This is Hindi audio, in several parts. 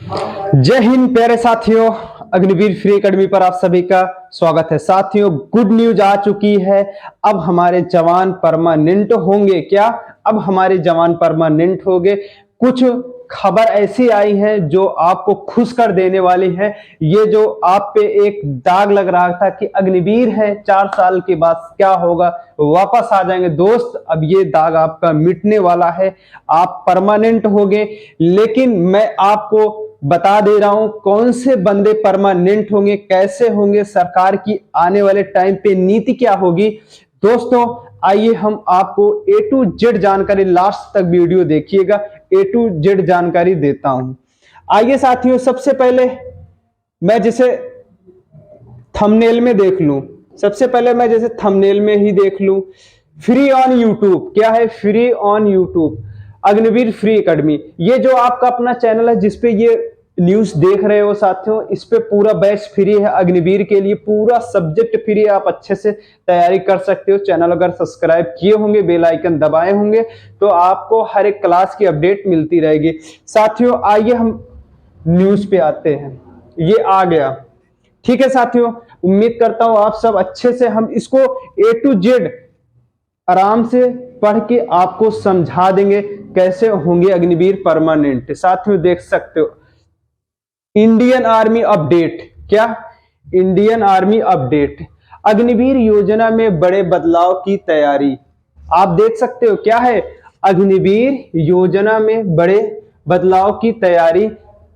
जय हिंद प्यारे साथियों, अग्निवीर फ्री एकेडमी पर आप सभी का स्वागत है। साथियों, गुड न्यूज आ चुकी है। अब हमारे जवान परमानेंट होंगे। क्या अब हमारे जवान परमानेंट होंगे? कुछ खबर ऐसी आई है जो आपको खुश कर देने वाली है। ये जो आप पे एक दाग लग रहा था कि अग्निवीर है, 4 साल के बाद क्या होगा, वापस आ जाएंगे दोस्त, अब ये दाग आपका मिटने वाला है। आप परमानेंट होंगे। लेकिन मैं आपको बता दे रहा हूं कौन से बंदे परमानेंट होंगे, कैसे होंगे, सरकार की आने वाले टाइम पे नीति क्या होगी। दोस्तों, आइए हम आपको ए टू जेड जानकारी, लास्ट तक वीडियो देखिएगा, ए टू जेड जानकारी देता हूं। आइए साथियों, सबसे पहले मैं जैसे थंबनेल में देख लूं, सबसे पहले मैं जैसे थंबनेल में ही देख लूं, फ्री ऑन यूट्यूब। क्या है? Free on YouTube, Agniveer free academy. ये जो आपका अपना चैनल है जिसपे ये न्यूज देख रहे हो साथियों, इस पे पूरा बैच फ्री है। अग्निवीर के लिए पूरा सब्जेक्ट फ्री है, आप अच्छे से तैयारी कर सकते हो। चैनल अगर सब्सक्राइब किए होंगे, बेल आइकन दबाए होंगे, तो आपको हर एक क्लास की अपडेट मिलती रहेगी। साथियों, आइए हम न्यूज पे आते हैं। ये आ गया, ठीक है साथियों। उम्मीद करता हूं आप सब अच्छे से, हम इसको ए टू जेड आराम से पढ़ के आपको समझा देंगे कैसे होंगे अग्निवीर परमानेंट। साथियों, देख सकते हो इंडियन आर्मी अपडेट। क्या? इंडियन आर्मी अपडेट, अग्निवीर योजना में बड़े बदलाव की तैयारी। आप देख सकते हो क्या है? अग्निवीर योजना में बड़े बदलाव की तैयारी।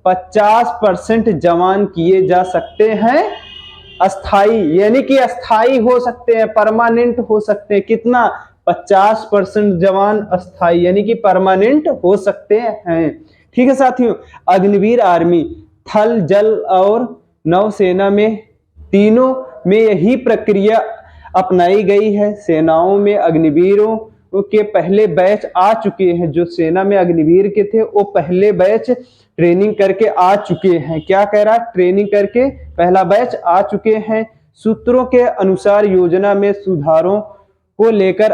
50% जवान किए जा सकते हैं अस्थाई, यानी कि अस्थाई हो सकते हैं, परमानेंट हो सकते हैं। कितना? 50% जवान अस्थाई यानी कि परमानेंट हो सकते हैं। ठीक है साथियों। अग्निवीर आर्मी थल, जल और नौसेना में, तीनों में यही प्रक्रिया अपनाई गई है। सेनाओं में अग्निवीरों के पहले बैच आ चुके हैं। जो सेना में अग्निवीर के थे वो पहले बैच ट्रेनिंग करके आ चुके हैं। क्या कह रहा? ट्रेनिंग करके पहला बैच आ चुके हैं। सूत्रों के अनुसार योजना में सुधारों को लेकर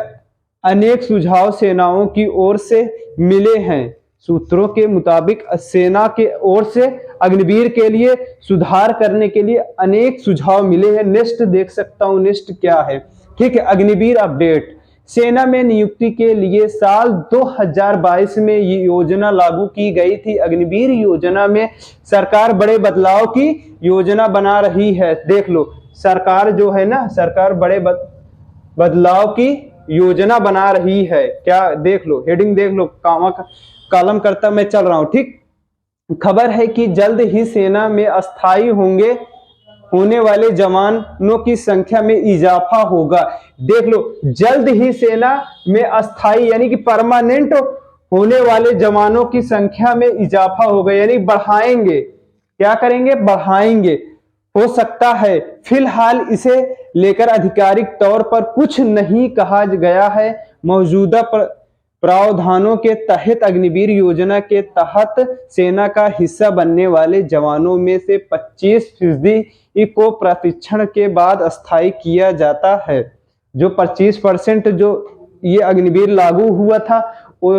अनेक सुझाव सेनाओं की ओर से मिले हैं। सूत्रों के मुताबिक सेना के ओर से अग्निवीर के लिए सुधार करने के लिए अनेक सुझाव मिले हैं। नेक्स्ट देख सकता हूं, नेक्स्ट क्या है? ठीक है, अग्निवीर अपडेट। सेना में नियुक्ति के लिए साल 2022 में ये योजना लागू की गई थी। अग्निवीर योजना में सरकार बड़े बदलाव की योजना बना रही है। देख लो, सरकार जो है ना, सरकार बड़े बदलाव की योजना बना रही है। क्या? देख लो, हेडिंग देख लो, कॉलम करता मैं चल रहा हूं। ठीक, खबर है कि जल्द ही सेना में अस्थायी होने वाले जवानों की संख्या में इजाफा होगा। देख लो, जल्द ही सेना में अस्थायी यानी कि परमानेंट होने वाले जवानों की संख्या में इजाफा होगा, यानी बढ़ाएंगे। क्या करेंगे? बढ़ाएंगे, हो सकता है। फिलहाल इसे लेकर आधिकारिक तौर पर कुछ नहीं कहा गया है। मौजूदा प्रावधानों के तहत अग्निवीर योजना के तहत सेना का हिस्सा बनने वाले जवानों में से 25% को प्रशिक्षण के बाद अस्थायी किया जाता है। जो 25% जो ये अग्निवीर लागू हुआ था, वो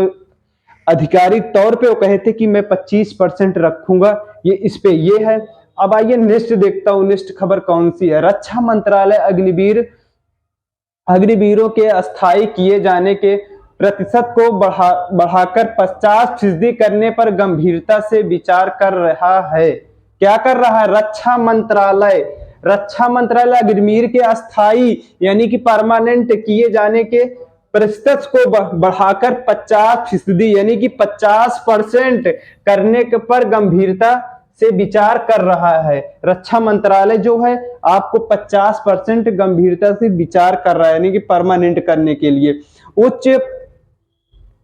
आधिकारिक तौर पे वो कहे थे कि मैं 25% रखूंगा। ये इस पे ये है। अब आइए नेक्स्ट देखता हूं, नेक्स्ट खबर कौन सी है। रक्षा मंत्रालय अग्निवीरों के अस्थायी किए जाने के प्रतिशत को बढ़ाकर 50% करने पर गंभीरता से विचार कर रहा है। क्या कर रहा है? रक्षा मंत्रालय अग्निवीर के अस्थायी यानी कि परमानेंट किए जाने के प्रतिशत को बढ़ाकर 50% यानी कि 50% करने पर गंभीरता से विचार कर रहा है। रक्षा मंत्रालय जो है आपको 50% गंभीरता से विचार कर रहा है, यानी कि परमानेंट करने के लिए।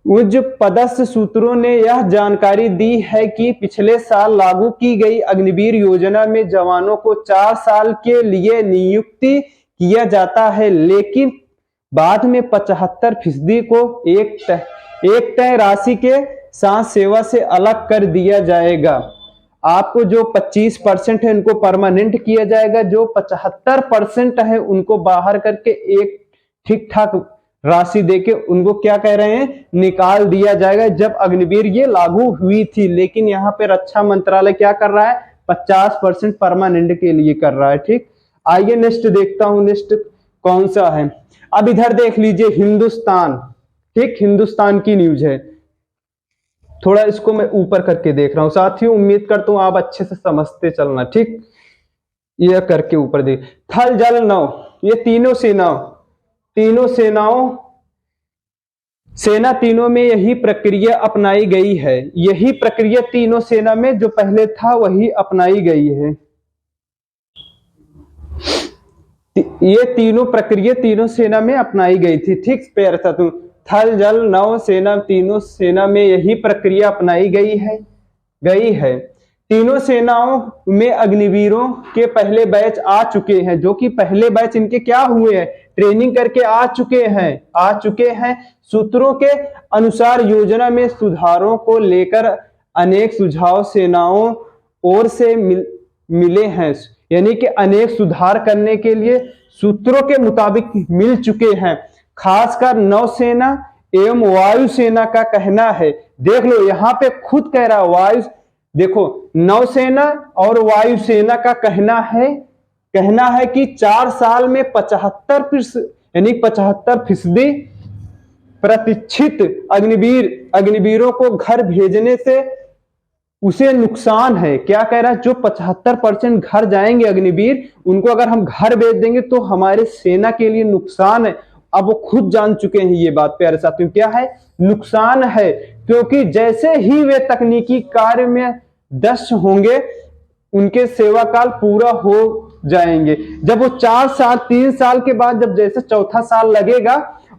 उच्च पदस्थ सूत्रों ने यह जानकारी दी है कि पिछले साल लागू की गई अग्निवीर योजना में जवानों को 4 साल के लिए नियुक्ति किया जाता है, लेकिन बाद में 75% को एक तय राशि के साथ सेवा से अलग कर दिया जाएगा। आपको जो 25% है उनको परमानेंट किया जाएगा, जो 75% है उनको बाहर करके एक ठीक ठाक राशि देके उनको क्या कह रहे हैं, निकाल दिया जाएगा। जब अग्निवीर ये लागू हुई थी, लेकिन यहाँ पे रक्षा मंत्रालय क्या कर रहा है, 50% परमानेंट के लिए कर रहा है। ठीक, आइए नेक्स्ट देखता हूं, नेक्स्ट कौन सा है। अब इधर देख लीजिए हिंदुस्तान, ठीक, हिंदुस्तान की न्यूज है। थोड़ा इसको मैं ऊपर करके देख रहा हूं साथियों, उम्मीद करता हूं आप अच्छे से समझते चलना। ठीक, यह करके ऊपर देख, थल जल नौ, ये तीनों सेना तीनों में यही प्रक्रिया अपनाई गई है। यही प्रक्रिया तीनों सेना में जो पहले था वही अपनाई गई है। ये तीनों प्रक्रिया तीनों सेना में अपनाई गई थी। ठीक, प्यारे साथियों, थल जल नौ सेना, तीनों सेना में यही प्रक्रिया अपनाई गई है। तीनों सेनाओं में अग्निवीरों के पहले बैच आ चुके हैं, जो कि पहले बैच इनके क्या हुए हैं, ट्रेनिंग करके आ चुके हैं। सूत्रों के अनुसार योजना में सुधारों को लेकर अनेक सुझाव सेनाओं ओर से मिले हैं, यानी कि अनेक सुधार करने के लिए सूत्रों के मुताबिक मिल चुके हैं। खासकर नौसेना एवं वायुसेना का कहना है, देख लो यहाँ पे खुद कह रहा है वायु, देखो नौसेना और वायुसेना का कहना है कि 4 साल में 75% यानी 75% प्रतिष्ठित अग्निवीरों को घर भेजने से उसे नुकसान है। क्या कह रहा है, जो 75% घर जाएंगे अग्निवीर, उनको अगर हम घर भेज देंगे तो हमारे सेना के लिए नुकसान है। अब वो खुद जान चुके हैं ये बात प्यारे साथियों, क्या है, नुकसान है। क्योंकि जैसे ही वे तकनीकी कार्य में दक्ष होंगे, उनके सेवा काल पूरा हो जाएंगे। जब वो 4 साल 3 साल के बाद जब जैसे चौथा साल लगेगा,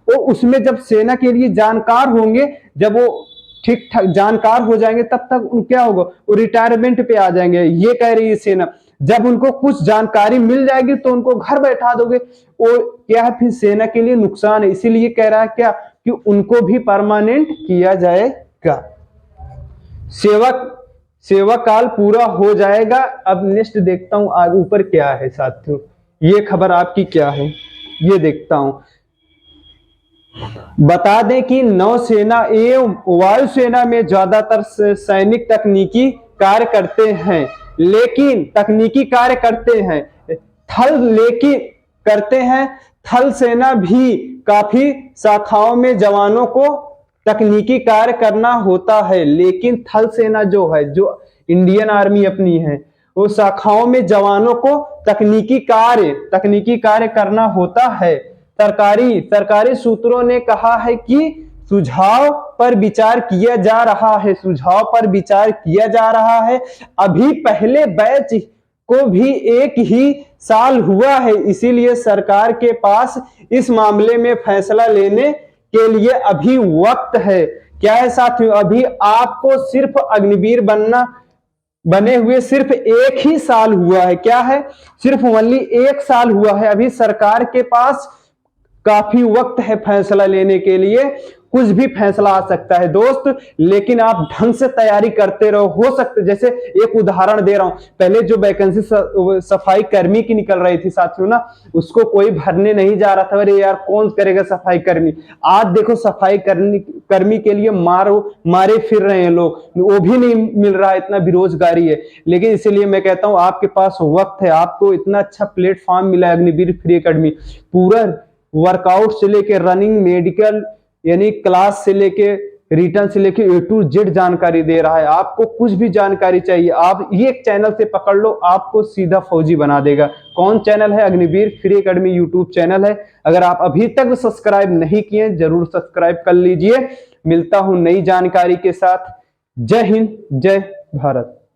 वो उसमें जब सेना के लिए जानकार होंगे, जब वो ठीक ठाक जानकार हो जाएंगे, तब तक क्या होगा, वो रिटायरमेंट पे आ जाएंगे। ये कह रही है सेना, जब उनको कुछ जानकारी मिल जाएगी तो उनको घर बैठा दोगे, वो क्या है, फिर सेना के लिए नुकसान है। इसीलिए कह रहा है क्या, कि उनको भी परमानेंट किया जाएगा, सेवा काल पूरा हो जाएगा। अब नेक्स्ट देखता हूं आगे ऊपर क्या है साथियों, ये खबर आपकी क्या है, ये देखता हूं। बता दें कि नौसेना एवं वायुसेना में ज्यादातर सैनिक तकनीकी कार्य करते हैं, थल सेना भी काफी शाखाओं में जवानों को तकनीकी कार्य करना होता है। लेकिन थल सेना जो है, जो इंडियन आर्मी अपनी है, वो शाखाओं में जवानों को तकनीकी कार्य करना होता है। सरकारी सूत्रों ने कहा है कि सुझाव पर विचार किया जा रहा है। अभी पहले बैच को भी 1 ही साल हुआ है, इसीलिए सरकार के पास इस मामले में फैसला लेने के लिए अभी वक्त है। क्या है साथियों, अभी आपको सिर्फ अग्निवीर बने हुए सिर्फ 1 ही साल हुआ है। क्या है, सिर्फ ओनली 1 साल हुआ है। अभी सरकार के पास काफी वक्त है फैसला लेने के लिए, कुछ भी फैसला आ सकता है दोस्त, लेकिन आप ढंग से तैयारी करते रहो। हो सकता, जैसे एक उदाहरण दे रहा हूं, पहले जो वैकेंसी सफाई कर्मी की निकल रही थी साथियों ना, उसको कोई भरने नहीं जा रहा था, अरे यार कौन करेगा सफाई कर्मी। आज देखो सफाई कर्मी के लिए मारे फिर रहे हैं लोग, वो भी नहीं मिल रहा है, इतना बेरोजगारी है। लेकिन इसीलिए मैं कहता हूं आपके पास वक्त है, आपको इतना अच्छा प्लेटफॉर्म मिला है अग्निवीर फ्री एकेडमी, पूरा वर्कआउट से लेके रनिंग, मेडिकल यानी क्लास से लेके रिटर्न से लेके A to Z जानकारी दे रहा है। आपको कुछ भी जानकारी चाहिए, आप ये एक चैनल से पकड़ लो, आपको सीधा फौजी बना देगा। कौन चैनल है, Agniveer free academy YouTube channel है। अगर आप अभी तक सब्सक्राइब नहीं किए, जरूर सब्सक्राइब कर लीजिए। मिलता हूं नई जानकारी के साथ। जय हिंद, जय भारत।